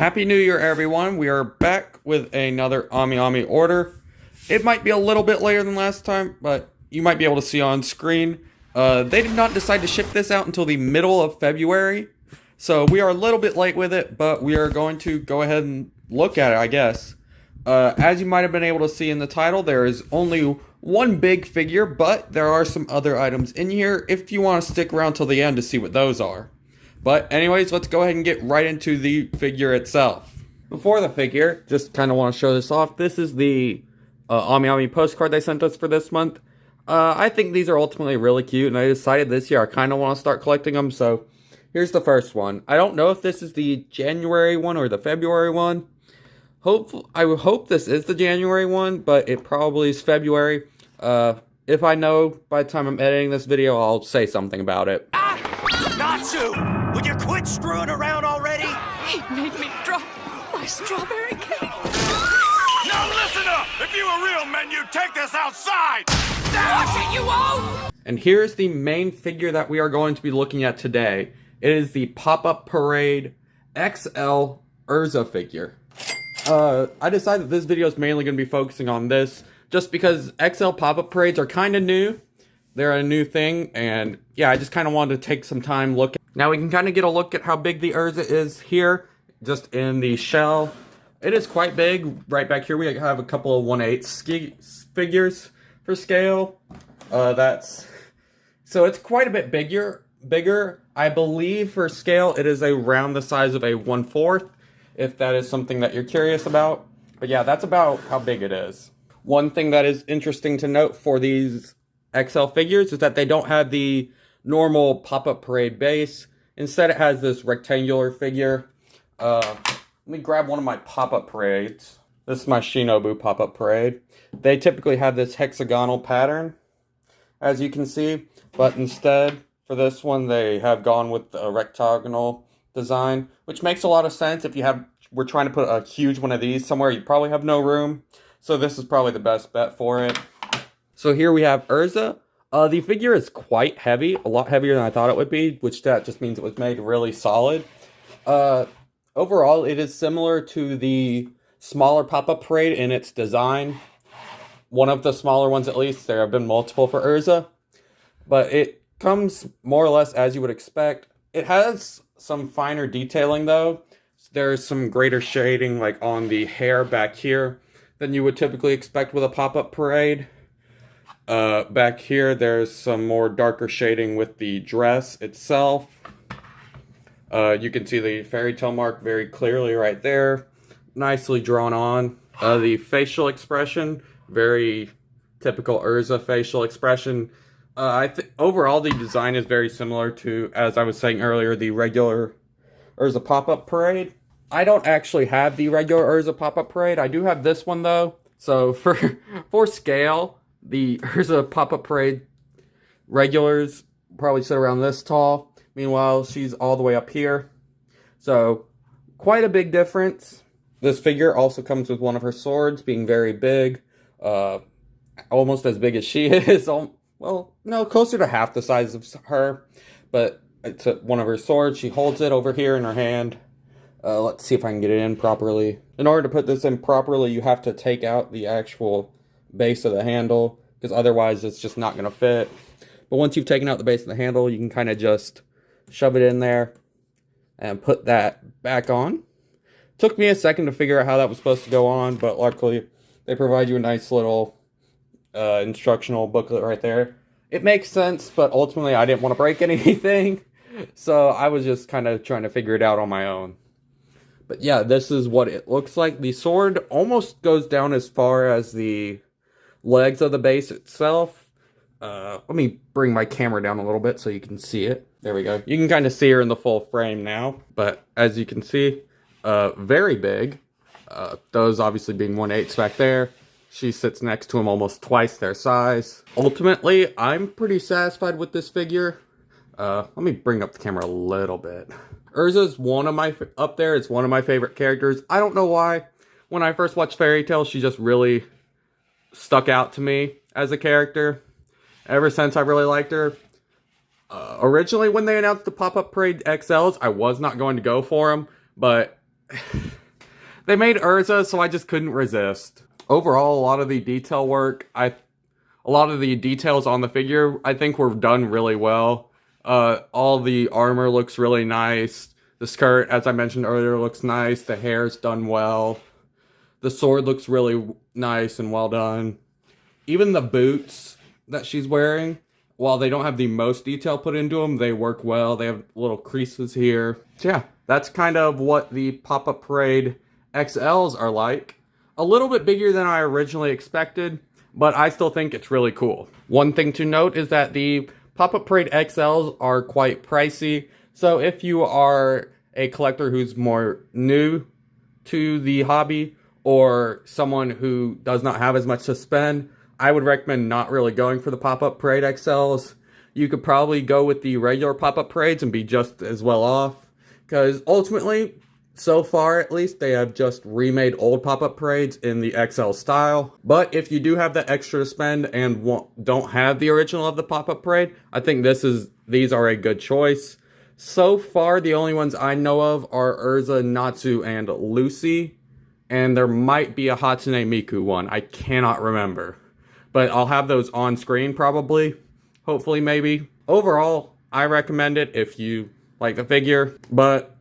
Happy New Year, everyone. We are back with another AmiAmi order. It might be a little bit later than last time, but you might be able to see on screen. They did not decide to ship this out until the middle of February, so we are a little bit late with it, but we are going to go ahead and look at it, I guess. As you might have been able to see in the title, there is only one big figure, but there are some other items in here if you want to stick around till the end to see what those are. But anyways, let's go ahead and get right into the figure itself. Before the figure, just kind of want to show this off. This is the AmiAmi postcard they sent us for this month. I think these are ultimately really cute, and I decided this year I kind of want to start collecting them, so here's the first one. I don't know if this is the January one or the February one. I would hope this is the January one, but it probably is February. If I know by the time I'm editing this video, I'll say something about it. Natsu! Would you quit screwing around already? He made me drop my strawberry cake. Now listen up! If you were real men, you'd take this outside! Watch it, you won't! And here's the main figure that we are going to be looking at today. It is the Pop-Up Parade XL Urza figure. I decided that this video is mainly going to be focusing on this, just because XL Pop-Up Parades are kind of new. They're a new thing, and yeah, I just kind of wanted to take some time look. Now we can kind of get a look at how big the Urza is here, just in the shell. It is quite big. Right back here we have a couple of 1/8 figures for scale. So it's quite a bit bigger. I believe for scale it is around the size of a 1/4, if that is something that you're curious about. But yeah, that's about how big it is. One thing that is interesting to note for these XL figures is that they don't have the normal Pop-Up Parade base. Instead, it has this rectangular figure. Let me grab one of my Pop-Up Parades. This is my Shinobu Pop-Up Parade. They typically have this hexagonal pattern, as you can see, but instead, for this one, they have gone with a rectagonal design, which makes a lot of sense. If we're trying to put a huge one of these somewhere, you probably have no room. So this is probably the best bet for it. So here we have Urza. The figure is quite heavy, a lot heavier than I thought it would be, which that just means it was made really solid. Overall, it is similar to the smaller Pop-Up Parade in its design. One of the smaller ones at least. There have been multiple for Urza. But it comes more or less as you would expect. It has some finer detailing though. There's some greater shading like on the hair back here than you would typically expect with a Pop-Up Parade. Back here, there's some more darker shading with the dress itself. You can see the fairy tale mark very clearly right there. Nicely drawn on. The facial expression, very typical Urza facial expression. Overall, the design is very similar to, as I was saying earlier, the regular Urza Pop-Up Parade. I don't actually have the regular Urza Pop-Up Parade. I do have this one, though. So, for scale, the Urza Pop-Up Parade regulars probably sit around this tall. Meanwhile, she's all the way up here. So, quite a big difference. This figure also comes with one of her swords being very big. Almost as big as she is. Well, no, closer to half the size of her. But it's one of her swords. She holds it over here in her hand. Let's see if I can get it in properly. In order to put this in properly, you have to take out the actual base of the handle, because otherwise it's just not going to fit. But once you've taken out the base of the handle, you can kind of just shove it in there and put that back on. Took me a second to figure out how that was supposed to go on, but luckily they provide you a nice little instructional booklet right there. It makes sense, but ultimately I didn't want to break anything, so I was just kind of trying to figure it out on my own. But yeah, this is what it looks like. The sword almost goes down as far as the legs of the base itself. Let me bring my camera down a little bit so you can see it. There we go. You can kind of see her in the full frame now. But as you can see, very big. Those obviously being 1/8 back there. She sits next to him almost twice their size. Ultimately, I'm pretty satisfied with this figure. Let me bring up the camera a little bit. Urza's up there. It's one of my favorite characters. I don't know why. When I first watched Fairy Tail, she just really stuck out to me as a character. Ever since, I really liked her. Originally, when they announced the Pop-Up Parade XLs, I was not going to go for them, but they made Urza, so I just couldn't resist. Overall, a lot of the detail work, a lot of the details on the figure, I think were done really well. All the armor looks really nice. The skirt, as I mentioned earlier, looks nice. The hair's done well. The sword looks really nice and well done. Even the boots that she's wearing, while they don't have the most detail put into them, they work well. They have little creases here. So yeah, that's kind of what the Pop-Up Parade XLs are like. A little bit bigger than I originally expected, but I still think it's really cool. One thing to note is that the Pop-Up Parade XLs are quite pricey, so if you are a collector who's more new to the hobby, or someone who does not have as much to spend, I would recommend not really going for the Pop-Up Parade XLs. You could probably go with the regular Pop-Up Parades and be just as well off, because ultimately, so far at least, they have just remade old Pop-Up Parades in the XL style. But if you do have that extra to spend and don't have the original of the Pop-Up Parade, I think these are a good choice. So far, the only ones I know of are Urza, Natsu, and Lucy. And there might be a Hatsune Miku one. I cannot remember. But I'll have those on screen probably. Hopefully, maybe. Overall, I recommend it if you like the figure. But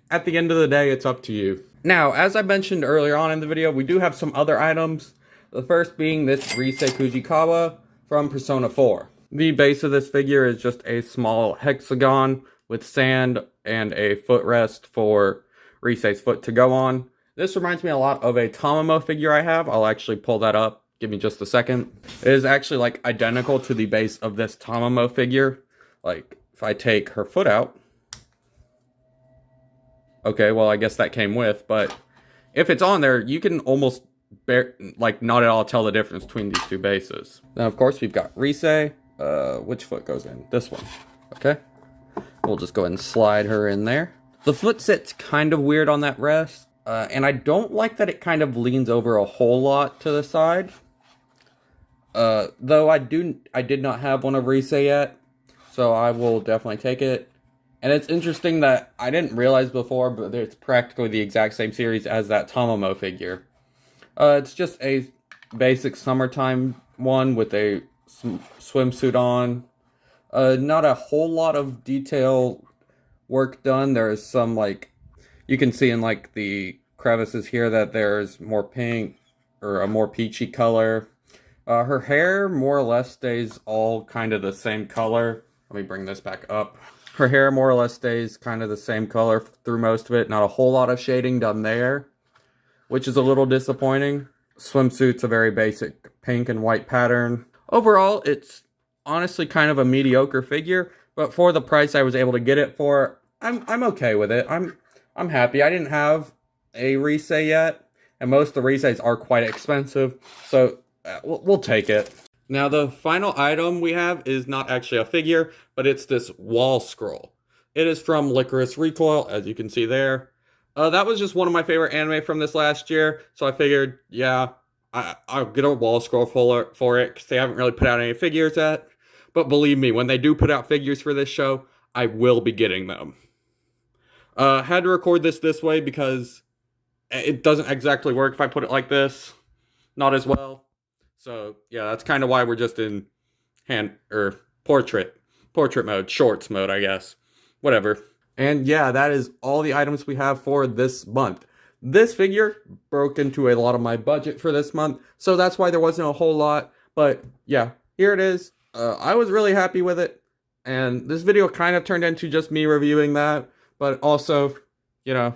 at the end of the day, it's up to you. Now, as I mentioned earlier on in the video, we do have some other items. The first being this Rise Fujikawa from Persona 4. The base of this figure is just a small hexagon with sand and a footrest for Rise's foot to go on. This reminds me a lot of a Tamamo figure I have. I'll actually pull that up. Give me just a second. It is actually like identical to the base of this Tamamo figure. Like if I take her foot out. Okay, well I guess that came with, but if it's on there, you can almost not at all tell the difference between these two bases. Now of course we've got Rise. Which foot goes in? This one. Okay. We'll just go ahead and slide her in there. The foot sits kind of weird on that rest. And I don't like that it kind of leans over a whole lot to the side. Though I did not have one of Rise yet, so I will definitely take it. And it's interesting that I didn't realize before, but it's practically the exact same series as that Tamamo figure. It's just a basic summertime one with a swimsuit on. Not a whole lot of detail work done. There is some, like, you can see in, like, the crevices here that there's more pink or a more peachy color. Her hair more or less stays all kind of the same color. Let me bring this back up. Her hair more or less stays kind of the same color through most of it. Not a whole lot of shading done there, which is a little disappointing. Swimsuit's a very basic pink and white pattern. Overall, it's honestly kind of a mediocre figure, but for the price I was able to get it for, I'm okay with it. I'm happy. I didn't have a Rise yet, and most of the Rises are quite expensive, so we'll take it. Now, the final item we have is not actually a figure, but it's this wall scroll. It is from Licorice Recoil, as you can see there. That was just one of my favorite anime from this last year, so I figured, yeah, I'll get a wall scroll for it, because they haven't really put out any figures yet. But believe me, when they do put out figures for this show, I will be getting them. Had to record this way because it doesn't exactly work if I put it like this. Not as well. So, yeah, that's kind of why we're just in portrait mode, shorts mode, I guess. Whatever. And yeah, that is all the items we have for this month. This figure broke into a lot of my budget for this month, so that's why there wasn't a whole lot. But yeah, here it is. I was really happy with it, and this video kind of turned into just me reviewing that, but also, you know,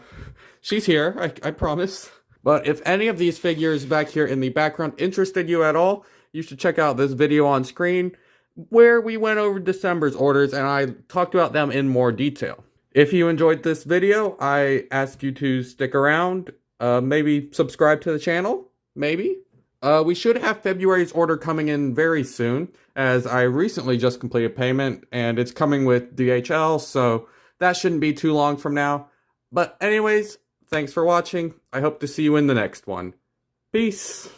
she's here, I promise. But if any of these figures back here in the background interested you at all, you should check out this video on screen, where we went over December's orders, and I talked about them in more detail. If you enjoyed this video, I ask you to stick around, maybe subscribe to the channel, maybe. We should have February's order coming in very soon, as I recently just completed payment, and it's coming with DHL, so that shouldn't be too long from now. But anyways, thanks for watching. I hope to see you in the next one. Peace.